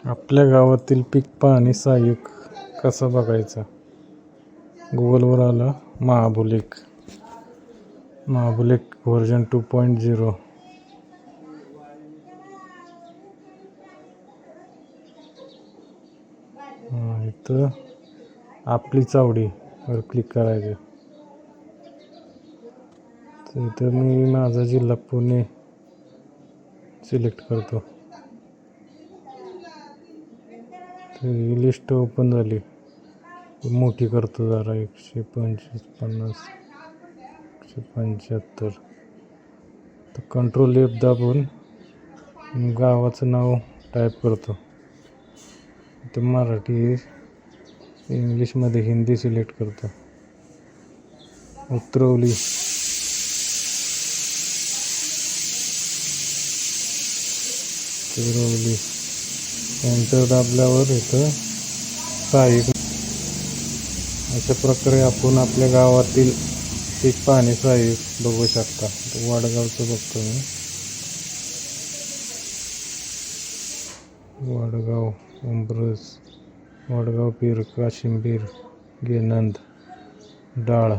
आपल्या गावातील पीक पाहणी सहाय्यक कसा बघायचा? गुगलवर आला महाअभिलेख व्हर्जन 2.0. इथं आपली चावडीवर क्लिक करायचं. तर इथं मी माझा जिल्हा पुणे सिलेक्ट करतो. तर ही लिस्ट ओपन झाली. मोठी करतो जरा 125, 50, 175. तर कंट्रोल F दाबून गावाचं नाव टाईप करतो. तर मराठी, इंग्लिशमध्ये हिंदी सिलेक्ट करतो. उतरवली. एंटर दाबल्यावर इथं सहाय्यक. अशा प्रकारे आपण आपल्या गावातील पीक पाहणी सहाय्यक बघू शकता. वडगावचं बघतो मी. वडगाव, उंब्रज, वडगाव पीर, काशिंबीर, गेनंद, डाळ.